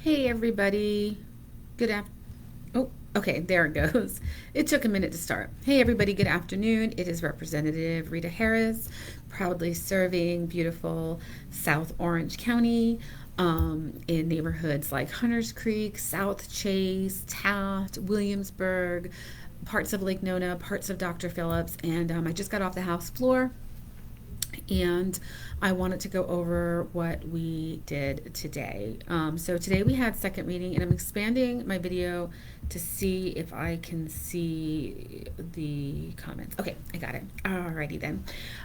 Hey everybody. Good afternoon. Oh, okay, there it goes. It took a minute to start. Hey everybody, good afternoon. It is Representative Rita Harris, proudly serving beautiful South Orange County in neighborhoods like Hunters Creek, South Chase, Taft, Williamsburg, parts of Lake Nona, parts of Dr. Phillips, and I just got off the House floor and I wanted to go over what we did today. So today we had second reading, and I'm expanding my video to see if I can see the comments. Okay, I got it. Alrighty then.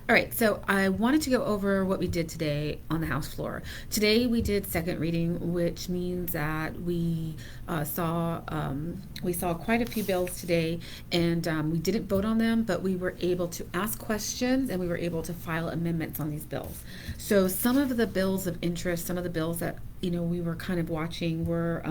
All right, so I wanted to go over what we did today on the House floor. Today we did second reading, which means that we saw quite a few bills today, and we didn't vote on them, but we were able to ask questions and we were able to file amendments on these bills. So some of the bills of interest, some of the bills that we were kind of watching were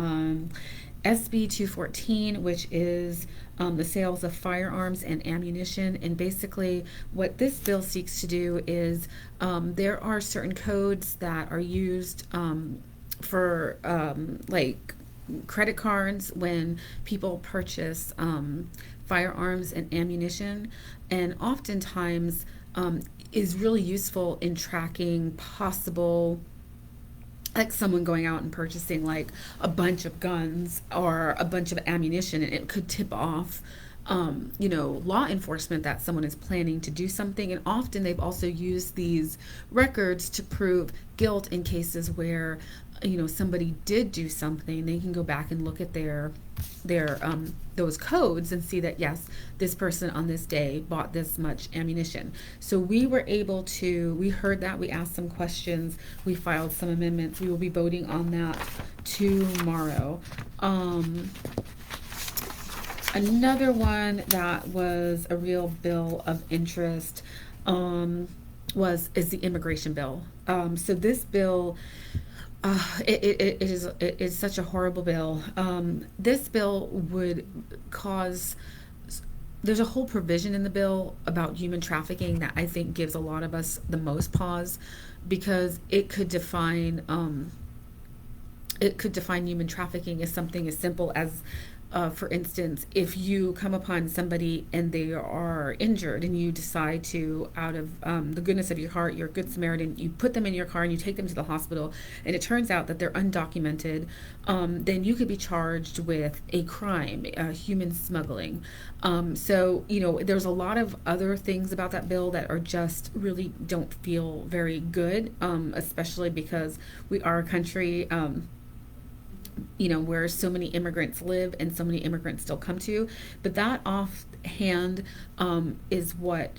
SB 214, which is the sales of firearms and ammunition. And basically, what this bill seeks to do is there are certain codes that are used for like credit cards when people purchase firearms and ammunition, and oftentimes is really useful in tracking possible, like someone going out and purchasing like a bunch of guns or a bunch of ammunition, and it could tip off law enforcement that someone is planning to do something. And often they've also used these records to prove guilt in cases where somebody did do something. They can go back and look at their those codes and see that yes, this person on this day bought this much ammunition. So we heard that, we asked some questions, we filed some amendments. We will be voting on that tomorrow. Another one that was a real bill of interest is the immigration bill. So this bill, it is such a horrible bill. This bill would cause. There's a whole provision in the bill about human trafficking that I think gives a lot of us the most pause, because it could define human trafficking as something as simple as, for instance, if you come upon somebody and they are injured and you decide to, out of the goodness of your heart, you're a good Samaritan, you put them in your car and you take them to the hospital, and it turns out that they're undocumented, then you could be charged with a crime, human smuggling. So, there's a lot of other things about that bill that are just really don't feel very good, especially because we are a country where so many immigrants live and so many immigrants still come to. But that offhand is what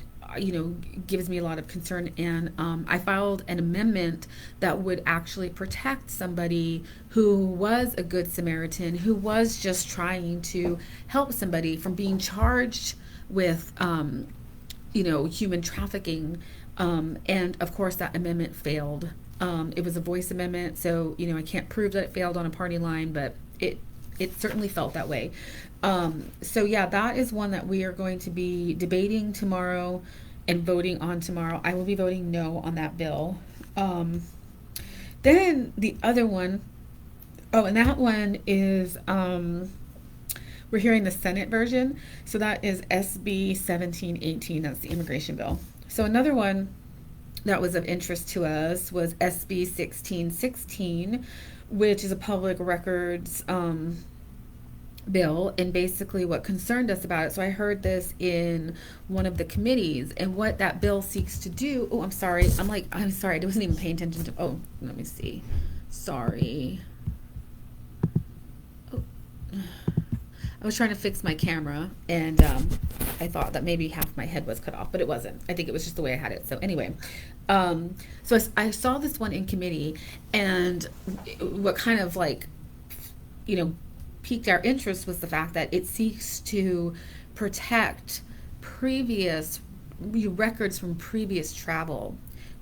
gives me a lot of concern. And I filed an amendment that would actually protect somebody who was a good Samaritan, who was just trying to help somebody, from being charged with human trafficking. And of course that amendment failed. It was a voice amendment, so I can't prove that it failed on a party line, but it certainly felt that way. So yeah, that is one that we are going to be debating tomorrow and voting on tomorrow. I will be voting no on that bill. Then the other one, and that one is we're hearing the Senate version, so that is SB 1718. That's the immigration bill. So another one that was of interest to us was SB 1616, which is a public records bill. And basically what concerned us about it, so I heard this in one of the committees, and what that bill seeks to do, I'm sorry, I wasn't even paying attention to, let me see, sorry. I was trying to fix my camera, and I thought that maybe half my head was cut off, but it wasn't. I think it was just the way I had it. So anyway, so I saw this one in committee, and what kind of piqued our interest was the fact that it seeks to protect previous records from previous travel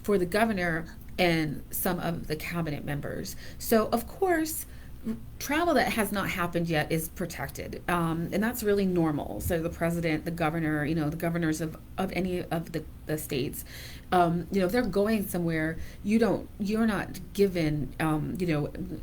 for the governor and some of the cabinet members. So of course, travel that has not happened yet is protected, and that's really normal. So the president, the governor, the governors of any of the the states, if they're going somewhere, you're not given,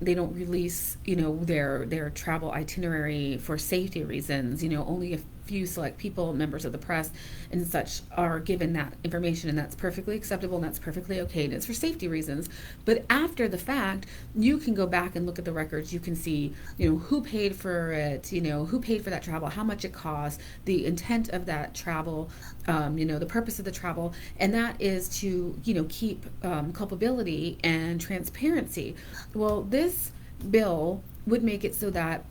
they don't release, their travel itinerary for safety reasons. Only a few select people, members of the press and such, are given that information, and that's perfectly acceptable and that's perfectly okay, and it's for safety reasons. But after the fact, you can go back and look at the records. You can see, who paid for it, who paid for that travel, how much it cost, the intent of that travel, the purpose of the travel, and that is to, keep culpability and transparency. Well, this bill would make it so that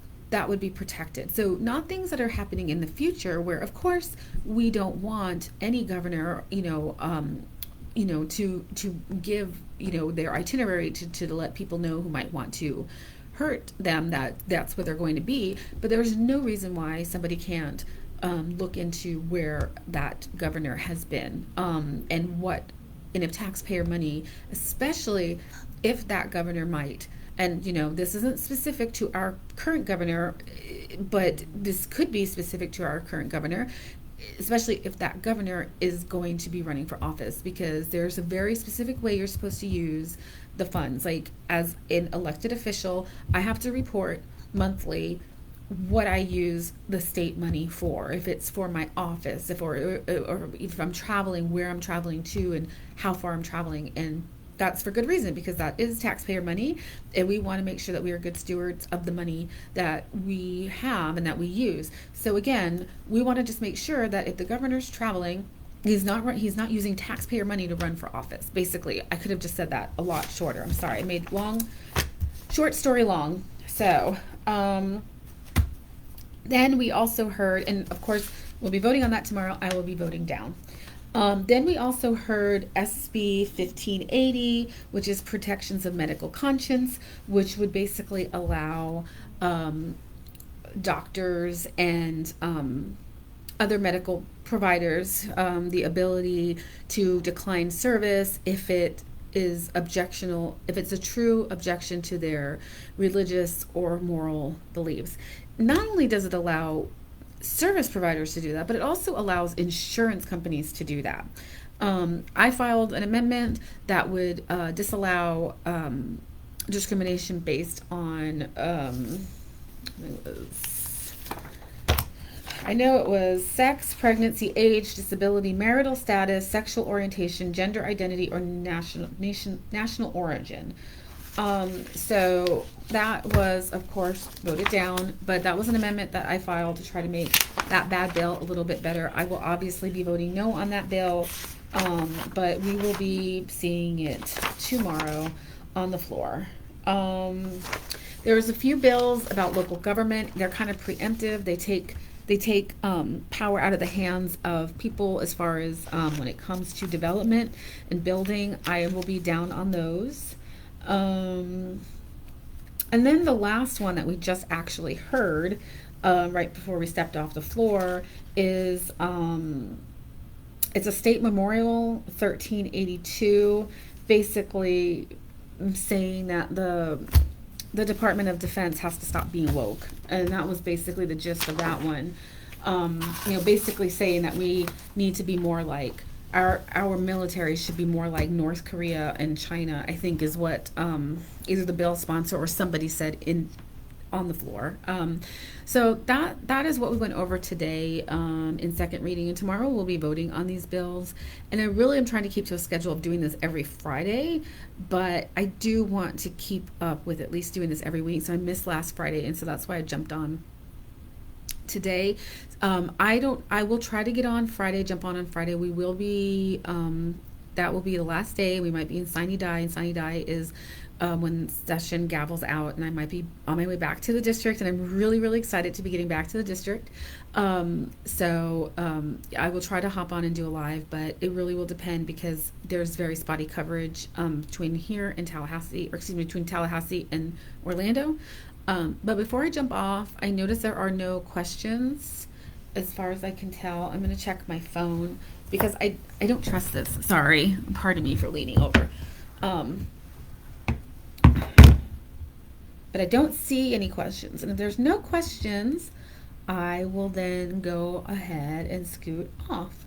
would be protected. So not things that are happening in the future, where of course we don't want any governor, to give, their itinerary to let people know who might want to hurt them, that's where they're going to be. But there's no reason why somebody can't look into where that governor has been, and if taxpayer money, especially if that governor might. And, this isn't specific to our current governor, but this could be specific to our current governor, especially if that governor is going to be running for office, because there's a very specific way you're supposed to use the funds. Like, as an elected official, I have to report monthly what I use the state money for, if it's for my office, or if I'm traveling, where I'm traveling to, and how far I'm traveling. And that's for good reason, because that is taxpayer money, and we want to make sure that we are good stewards of the money that we have and that we use. So again, we want to just make sure that if the governor's traveling, he's not using taxpayer money to run for office. Basically, I could have just said that a lot shorter. I'm sorry, I made short story long. So then we also heard, and of course we'll be voting on that tomorrow. I will be voting down. Then we also heard SB 1580, which is protections of medical conscience, which would basically allow doctors and other medical providers the ability to decline service if it is objectionable, if it's a true objection to their religious or moral beliefs. Not only does it allow service providers to do that, but it also allows insurance companies to do that. I filed an amendment that would disallow discrimination based on I know it was sex, pregnancy, age, disability, marital status, sexual orientation, gender identity, or national origin. So that was, of course, voted down, but that was an amendment that I filed to try to make that bad bill a little bit better. I will obviously be voting no on that bill, but we will be seeing it tomorrow on the floor. There was a few bills about local government. They're kind of preemptive. They take power out of the hands of people as far as when it comes to development and building. I will be down on those. And then the last one that we just actually heard right before we stepped off the floor is it's a state memorial 1382, basically saying that the Department of Defense has to stop being woke, and that was basically the gist of that one. Basically saying that we need to be more like our military should be more like North Korea and China, I think is what either the bill sponsor or somebody said on the floor. So that is what we went over today in second reading, and tomorrow we'll be voting on these bills. And I really am trying to keep to a schedule of doing this every Friday, but I do want to keep up with at least doing this every week. So I missed last Friday, and so that's why I jumped on today. I will try to get on Friday, jump on Friday. We will be, that will be the last day. We might be in Sine Die, and Sine Die is when session gavels out, and I might be on my way back to the district, and I'm really, really excited to be getting back to the district. So I will try to hop on and do a live, but it really will depend because there's very spotty coverage between here and Tallahassee, or excuse me, between Tallahassee and Orlando. But before I jump off, I notice there are no questions as far as I can tell. I'm going to check my phone because I don't trust this. Sorry. Pardon me for leaning over. But I don't see any questions. And if there's no questions, I will then go ahead and scoot off.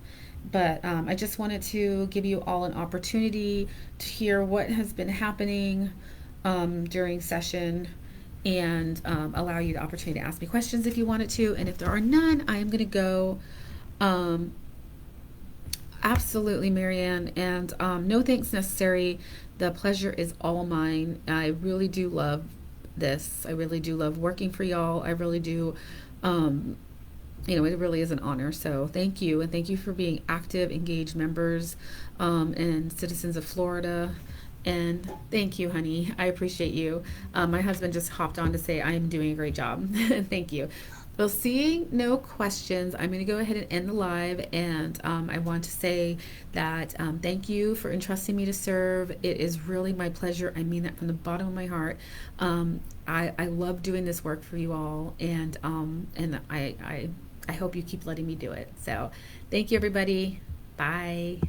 But I just wanted to give you all an opportunity to hear what has been happening during session, and allow you the opportunity to ask me questions if you wanted to. And if there are none, I am going to go. Um, Absolutely, Marianne, and no thanks necessary. The pleasure is all mine. I really do love this. I really do love working for y'all. I really do. Um, it really is an honor. So thank you, and thank you for being active, engaged members and citizens of Florida. And thank you, honey. I appreciate you. My husband just hopped on to say I am doing a great job. Thank you. Well, seeing no questions, I'm going to go ahead and end the live. And I want to say that thank you for entrusting me to serve. It is really my pleasure. I mean that from the bottom of my heart. I love doing this work for you all, and I hope you keep letting me do it. So thank you, everybody. Bye.